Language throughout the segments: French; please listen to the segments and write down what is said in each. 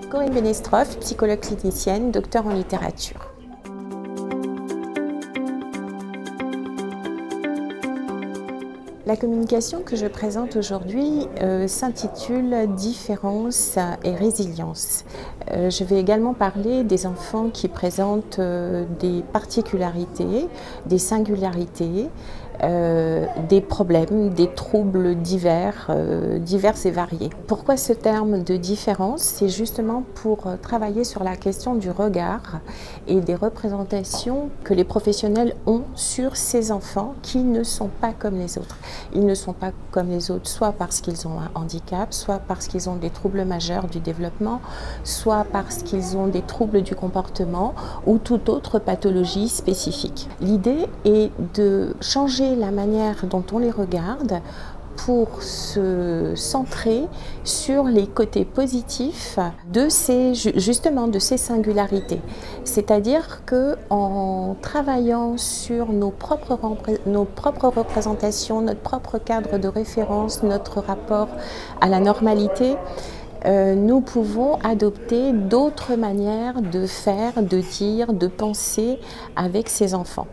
Corinne Benestroff, psychologue clinicienne, docteur en littérature. La communication que je présente aujourd'hui s'intitule « Différence et résilience ». Je vais également parler des enfants qui présentent des particularités, des singularités, des problèmes, des troubles divers et variés. Pourquoi ce terme de différence? C'est justement pour travailler sur la question du regard et des représentations que les professionnels ont sur ces enfants qui ne sont pas comme les autres. Ils ne sont pas comme les autres, soit parce qu'ils ont un handicap, soit parce qu'ils ont des troubles majeurs du développement, soit parce qu'ils ont des troubles du comportement ou toute autre pathologie spécifique. L'idée est de changer la manière dont on les regarde pour se centrer sur les côtés positifs de ces singularités. C'est-à-dire qu'en travaillant sur nos propres représentations, notre propre cadre de référence, notre rapport à la normalité, nous pouvons adopter d'autres manières de faire, de dire, de penser avec ces enfants.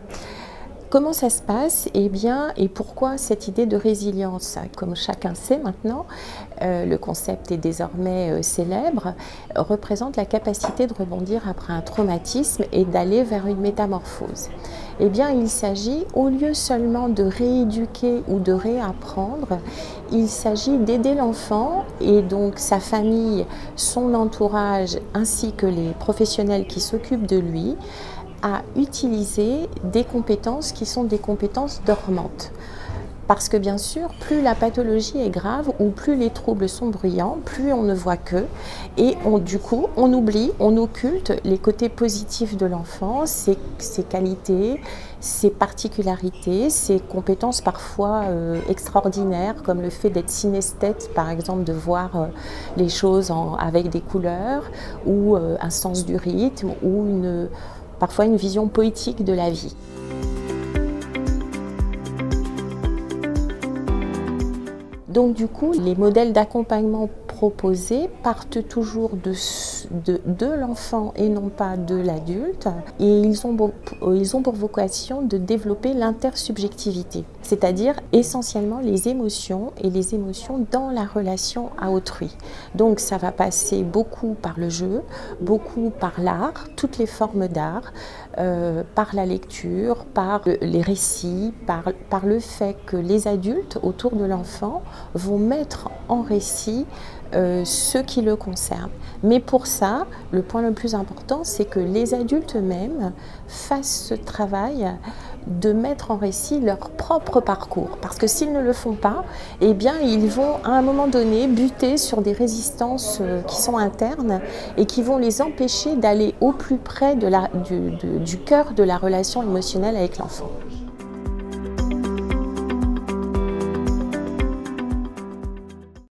Comment ça se passe? Eh bien, et pourquoi cette idée de résilience? Comme chacun sait maintenant, le concept est désormais célèbre, représente la capacité de rebondir après un traumatisme et d'aller vers une métamorphose. Eh bien, il s'agit, au lieu seulement de rééduquer ou de réapprendre, il s'agit d'aider l'enfant et donc sa famille, son entourage, ainsi que les professionnels qui s'occupent de lui, à utiliser des compétences qui sont des compétences dormantes. Parce que bien sûr, plus la pathologie est grave ou plus les troubles sont bruyants, plus on ne voit qu'eux et du coup on oublie, on occulte les côtés positifs de l'enfant, ses qualités, ses particularités, ses compétences parfois extraordinaires comme le fait d'être synesthète, par exemple de voir les choses avec des couleurs ou un sens du rythme ou parfois une vision poétique de la vie. Donc du coup, les modèles d'accompagnement proposés partent toujours de l'enfant et non pas de l'adulte, et ils ont pour vocation de développer l'intersubjectivité, c'est-à-dire essentiellement les émotions et les émotions dans la relation à autrui. Donc ça va passer beaucoup par le jeu, beaucoup par l'art, toutes les formes d'art, par la lecture, par les récits, par le fait que les adultes autour de l'enfant vont mettre en récit ce qui le concerne. Mais pour ça, le point le plus important, c'est que les adultes eux-mêmes fassent ce travail de mettre en récit leur propre parcours. Parce que s'ils ne le font pas, eh bien, ils vont à un moment donné buter sur des résistances qui sont internes et qui vont les empêcher d'aller au plus près du cœur de la relation émotionnelle avec l'enfant.